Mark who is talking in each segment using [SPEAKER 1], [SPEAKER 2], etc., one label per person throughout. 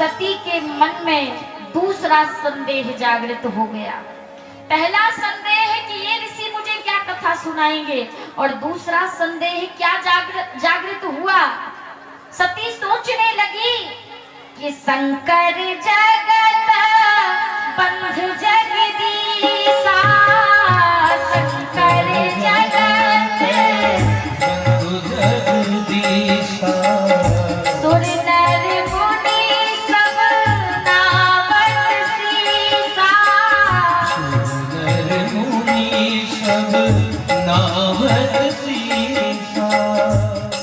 [SPEAKER 1] सती के मन में दूसरा संदेह जागृत हो गया। पहला संदेह है कि ये ऋषि मुझे क्या कथा सुनाएंगे, और दूसरा संदेह क्या जागृत हुआ। सती सोचने लगी कि शंकर जगत बंध जगदीशा, शंकर जगत
[SPEAKER 2] बंधु जगदीशा,
[SPEAKER 1] सुर नर मुनि सब नावत सीसा,
[SPEAKER 2] सुंदर मुनि सब नावत सीसा,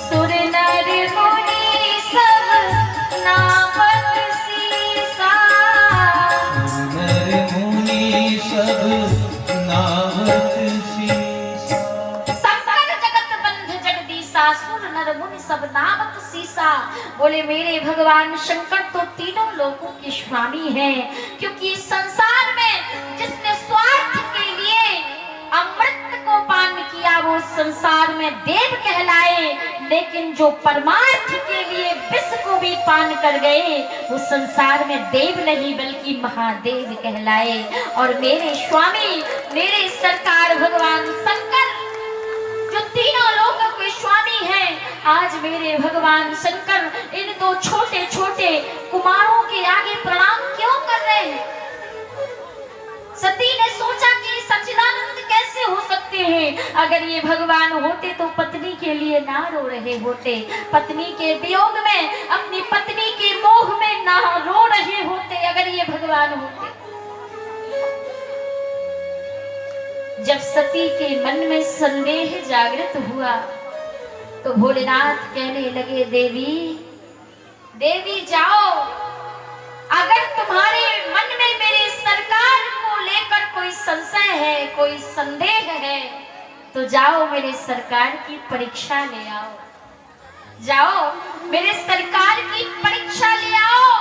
[SPEAKER 1] सुर नर मुनि सब नावत सीसा।
[SPEAKER 2] सुंदर मुनि सब नावत सीसा।
[SPEAKER 1] शंकर जगत बंध जगदीशा, सुर नर मुनि सब नावत सीसा। बोले मेरे भगवान शंकर तो तीनों लोकों के स्वामी हैं, क्योंकि इस संसार में जिसने स्वार्थ के लिए अमृत को पान किया वो संसार में देव कहलाए, लेकिन जो परमार्थ के लिए विष को भी पान कर गए वो संसार में देव नहीं बल्कि महादेव कहलाए। और मेरे स्वामी मेरे सरकार भगवान शंकर जो तीनों लोगों के स्वामी हैं, आज मेरे भगवान शंकर इन दो छोटे छोटे कुमारों के आगे प्रणाम क्यों कर रहे हैं। सती ने सोचा कि सच्चिदानंद कैसे हो सकते हैं, अगर ये भगवान होते तो पत्नी के लिए ना रो रहे होते, पत्नी के वियोग में अपनी पत्नी के मोह में ना रो रहे होते अगर ये भगवान होते। जब सती के मन में संदेह जागृत हुआ तो भोलेनाथ कहने लगे देवी देवी जाओ, अगर तुम्हारे मन में मेरे सरकार को लेकर कोई संशय है कोई संदेह है तो जाओ मेरे सरकार की परीक्षा ले आओ, जाओ मेरे सरकार की परीक्षा ले आओ।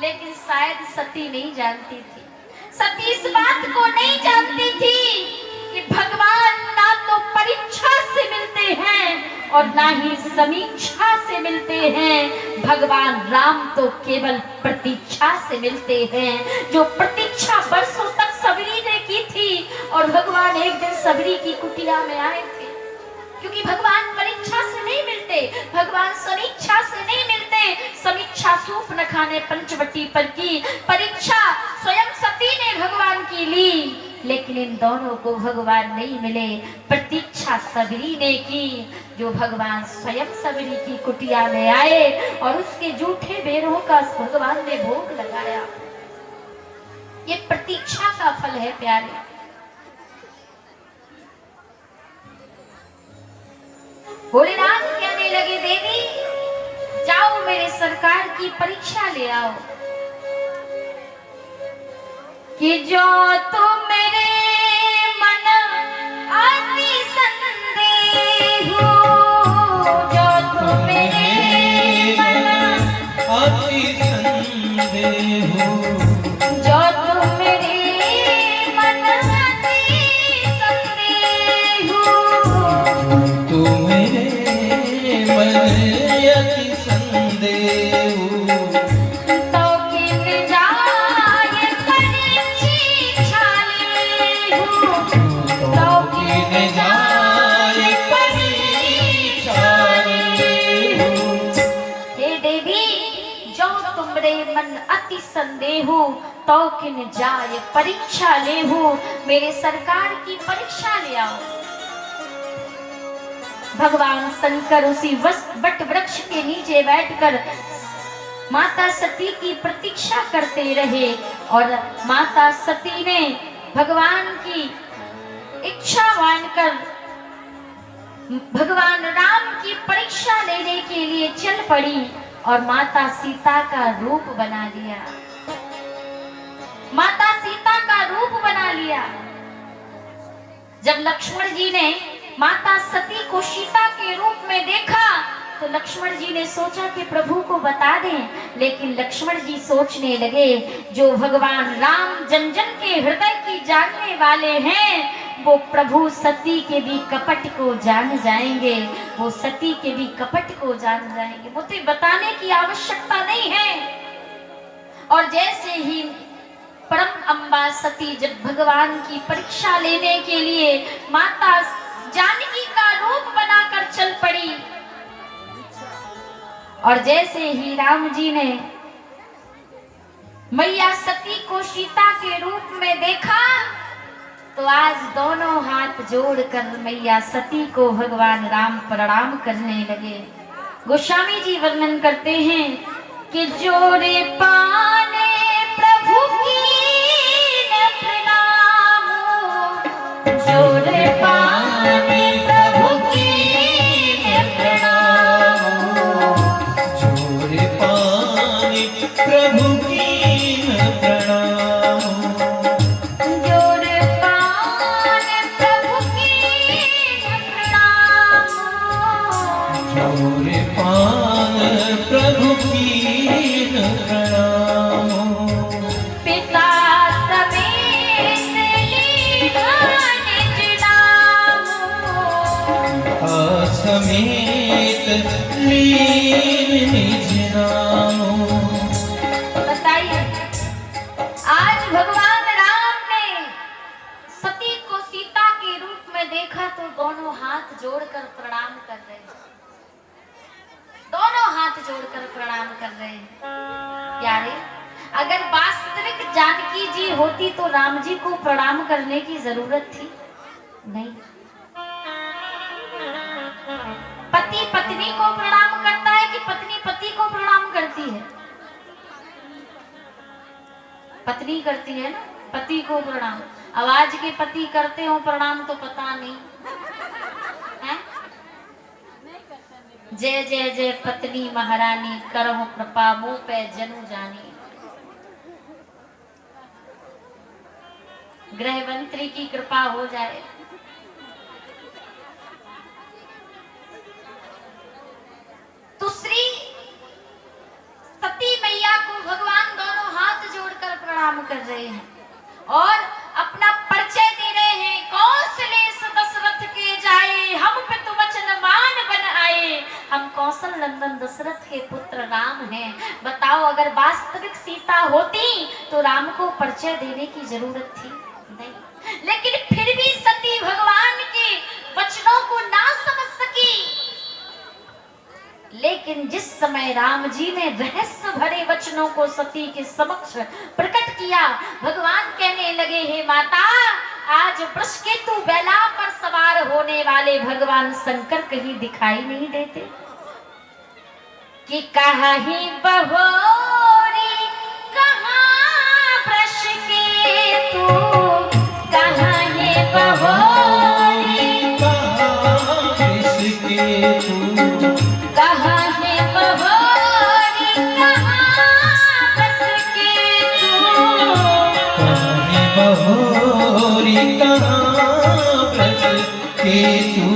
[SPEAKER 1] लेकिन शायद सती नहीं जानती थी, सती इस बात को नहीं जानती थी कि भगवान ना तो परीक्षा से मिलते हैं और ना ही समीक्षा से मिलते हैं, भगवान राम तो केवल प्रतीक्षा से मिलते हैं। जो प्रतीक्षा वर्षों तक सबरी ने की थी और भगवान एक दिन सबरी की कुटिया में आए थे, क्योंकि भगवान परीक्षा से नहीं मिलते, भगवान समीक्षा से नहीं मिलते। समीक्षा सूप न खाने पंचवटी पर की, परीक्षा स्वयं सती ने भगवान की ली, लेकिन इन दोनों को भगवान नहीं मिले। प्रतीक्षा सबरी ने की, जो भगवान स्वयं सबरी की कुटिया में आए और उसके जूठे बेरों का भगवान ने भोग लगाया। ये प्रतीक्षा का फल है प्यारे। भोलेनाथ कहने लगे देवी जाओ मेरे सरकार की परीक्षा ले आओ, कि जो तुम मेरे मन अति संदेह हो, जो तुम मेरे मन
[SPEAKER 2] अति संदेह हो,
[SPEAKER 1] जो तुम मेरे मन अति संदेह हो,
[SPEAKER 2] तू मेरे मन अति संदेह हो,
[SPEAKER 1] तो किन जाए परीक्षा ले हो, तो किन जाए परीक्षा ले हो। हे देवी जो तुमरे मन अति संदेह हो तो किन जाए परीक्षा ले हो, मेरे सरकार की परीक्षा ले आओ। भगवान शंकर उसी वट वृक्ष के नीचे बैठकर माता सती की प्रतीक्षा करते रहे और माता सती ने भगवान की इच्छा मानकर भगवान राम की परीक्षा लेने के लिए चल पड़ी और माता सीता का रूप बना लिया, माता सीता का रूप बना लिया। जब लक्ष्मण जी ने माता सती को सीता के रूप में देखा तो लक्ष्मण जी ने सोचा कि प्रभु को बता दें, लेकिन लक्ष्मण जी सोचने लगे जो भगवान राम जन जन के हृदय की जानने वाले हैं वो प्रभु सती के भी कपट को जान जाएंगे, वो सती के भी कपट को जान जाएंगे, मुझे बताने की आवश्यकता नहीं है। और जैसे ही परम अम्बा सती जब भगवान की परीक्षा लेने के लिए माता जानकी का रूप बनाकर चल पड़ी, और जैसे ही राम जी ने मैया सती को सीता के रूप में देखा, तो आज दोनों हाथ जोड़कर मैया सती को भगवान राम प्रणाम करने लगे। गोस्वामी जी वर्णन करते हैं कि जोड़े पाने प्रभु की प्रणाम, जोड़े पाने प्रभु की प्रणाम,
[SPEAKER 2] जोड़े पानी प्रभु की प्रणाम,
[SPEAKER 1] जोड़े पाने प्रभु की प्रणाम,
[SPEAKER 2] जोड़े पान प्रभु की प्रणाम,
[SPEAKER 1] पिता समेत लीना निज नाम,
[SPEAKER 2] समेत लीन निज नाम।
[SPEAKER 1] बताइए आज भगवान राम ने सती को सीता के रूप में देखा तो दोनों हाथ जोड़कर प्रणाम कर रहे हैं, दोनों हाथ जोड़कर प्रणाम कर रहे हैं। यारे अगर वास्तविक जानकी जी होती तो राम जी को प्रणाम करने की जरूरत थी नहीं। पति पत्नी को प्रणाम करता है कि पत्नी पति को प्रणाम करती है? पत्नी करती है ना पति को प्रणाम। अब आज के पति करते हो प्रणाम तो पता नहीं है। जय जय जय पत्नी महारानी करहु कृपा मुंह पे जनु जानी। गृहमंत्री की कृपा हो जाए। दूसरी सती मैया को भगवान दोनों हाथ जोड़कर प्रणाम कर रहे हैं और अपना परिचय दे रहे हैं। कौशलेश दशरथ के जाए हम पितु वचन मान बन आए, हम कौशल नंदन दशरथ के पुत्र राम हैं। बताओ अगर वास्तविक सीता होती तो राम को परिचय देने की जरूरत थी नहीं, लेकिन फिर भी सती भगवान के वचनों को ना समझ सकी। लेकिन जिस समय राम जी ने रहस्य भरे वचनों को सती के समक्ष प्रकट किया, भगवान कहने लगे हे माता, आज वृषकेतु बैला पर सवार होने वाले भगवान शंकर कहीं दिखाई नहीं देते कि कहाँ ही बहोरी कहाँ वृषकेतु, कहाँ ही बहोरी
[SPEAKER 2] कहाँ वृषकेतु,
[SPEAKER 1] कहाँ है बहोरी कहाँ वृषकेतु,
[SPEAKER 2] कहाँ बहोरी कहाँ वृषकेतु,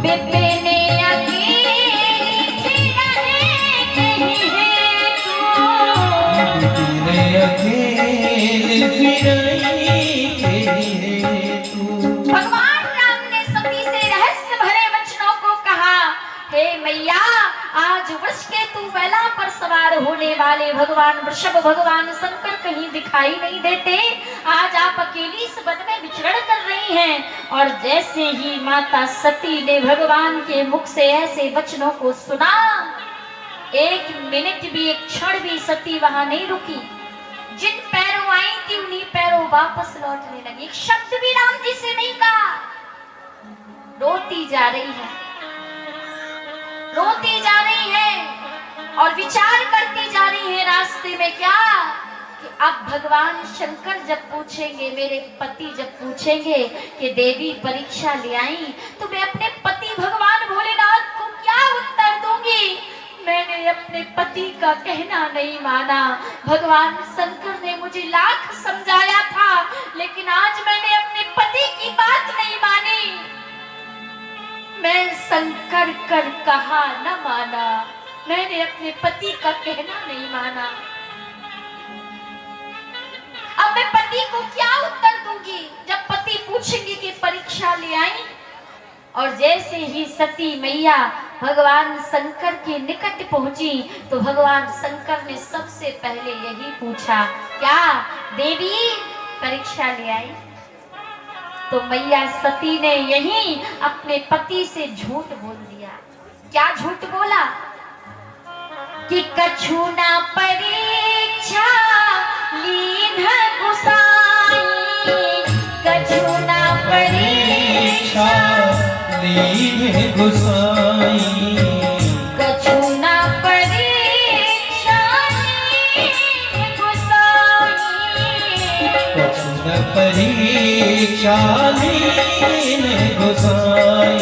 [SPEAKER 1] विपिन अकेली फिरहि कहीं हेतु,
[SPEAKER 2] विपिन अकेले फिरहि कहीं हेतु।
[SPEAKER 1] भगवान राम ने सती से रहस्य भरे वचनों को कहा, हे मैया, आज वृषकेतु बैला पर सवार होने वाले भगवान वृषभ भगवान शंकर कहीं दिखाई नहीं देते। आज आप अकेली इस वन में विचरण कर रही हैं। और जैसे ही माता सती ने भगवान के मुख से ऐसे वचनों को सुना, एक मिनट भी एक क्षण भी सती वहां नहीं रुकी। जिन पैरों आई थी उन्हीं पैरों वापस लौटने लगी। एक शब्द भी राम जी से नहीं कहा। रोती जा रही है, रोती जा रही है और विचार करती जा रही है रास्ते में क्या कि अब भगवान शंकर जब पूछेंगे, मेरे पति जब पूछेंगे कि देवी परीक्षा ले आई, तो मैं अपने पति भगवान भोलेनाथ को क्या उत्तर दूंगी? मैंने अपने पति का कहना नहीं माना। भगवान शंकर ने मुझे लाख समझाया था, लेकिन आज मैंने अपने पति की बात नहीं मानी। मैं शंकर कर कहा न माना, मैंने अपने पति का कहना नहीं माना। अब मैं पति को क्या उत्तर दूंगी जब पति पूछेंगे कि परीक्षा ले आई? और जैसे ही सती मैया भगवान शंकर के निकट पहुंची तो भगवान शंकर ने सबसे सबसे पहले यही पूछा, क्या देवी परीक्षा ले आई? तो मैया सती ने यही अपने पति से झूठ बोल दिया। क्या झूठ बोला? कि कछु ना परीक्षा लीन गुसाई, कछु ना
[SPEAKER 2] परीक्षा लीन गुसाई,
[SPEAKER 1] कछु ना परीक्षा लीन गुसाई,
[SPEAKER 2] कछु न परीक्षा लीन गुसाई,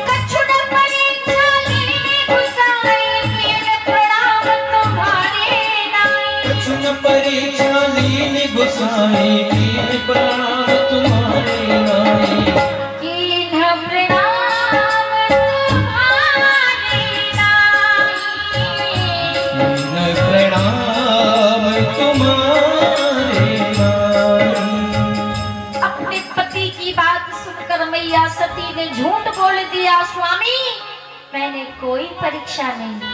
[SPEAKER 1] कछु न परीक्षा लीन गुसाई, मेरे प्रणाम तुम्हारे नाई,
[SPEAKER 2] कछु न परीक्षा लीन गुसाई, कीन प्रणाम तुम्हारे नाई,
[SPEAKER 1] कीन प्रणाम तुम्हारे नाई।
[SPEAKER 2] कीन प्रणाम तुम्हारे नाई।
[SPEAKER 1] अपने पति की बात सुनकर मैया सती ने झूठ बोल दिया, स्वामी मैंने कोई परीक्षा नहीं ली,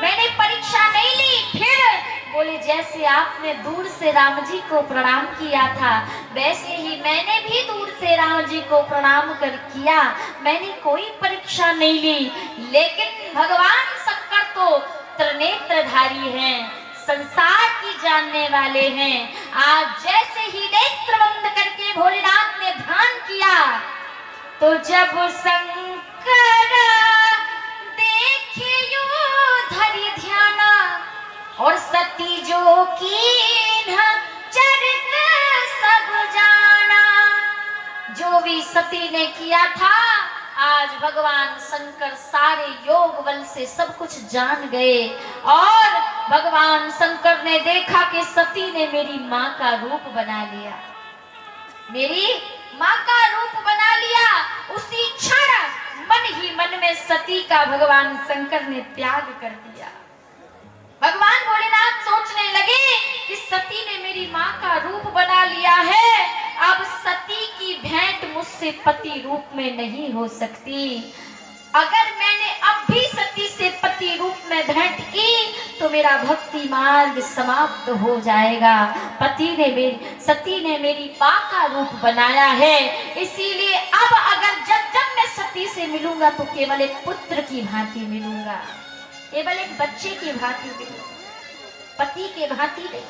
[SPEAKER 1] मैंने परीक्षा नहीं ली। फिर बोले, जैसे आपने दूर से राम जी को प्रणाम किया था, वैसे ही मैंने भी दूर से राम जी को प्रणाम कर किया, मैंने कोई परीक्षा नहीं ली। लेकिन भगवान शंकर तो त्रिनेत्रधारी हैं, संसार की जानने वाले हैं। आज जैसे ही नेत्र बंद करके भोलेनाथ ने ध्यान किया, तो जब शंकर देखे यो धरि ध्याना, और सती जो कीन्ह चरित सब जाना। जो भी सती ने किया था, आज भगवान शंकर सारे योग बल से सब कुछ जान गए। और भगवान शंकर ने देखा कि सती ने मेरी माँ का रूप बना लिया, मेरी माँ का रूप बना लिया। उसी क्षण मन ही मन में सती का भगवान शंकर ने त्याग कर दिया। भगवान भोलेनाथ सोचने लगे कि सती ने मेरी माँ का रूप बना लिया है, अब सती की भेंट मुझसे पति रूप में नहीं हो सकती। अगर मैंने अब भी सती से पति रूप में भेंट की, तो मेरा भक्ति मार्ग समाप्त हो जाएगा। सती ने मेरी माँ का रूप बनाया है, इसीलिए अब अगर जब मैं सती से मिलूंगा तो केवल एक पुत्र की भांति मिलूंगा, केवल एक बच्चे की भांति मिलूंगा, पति के भांति नहीं।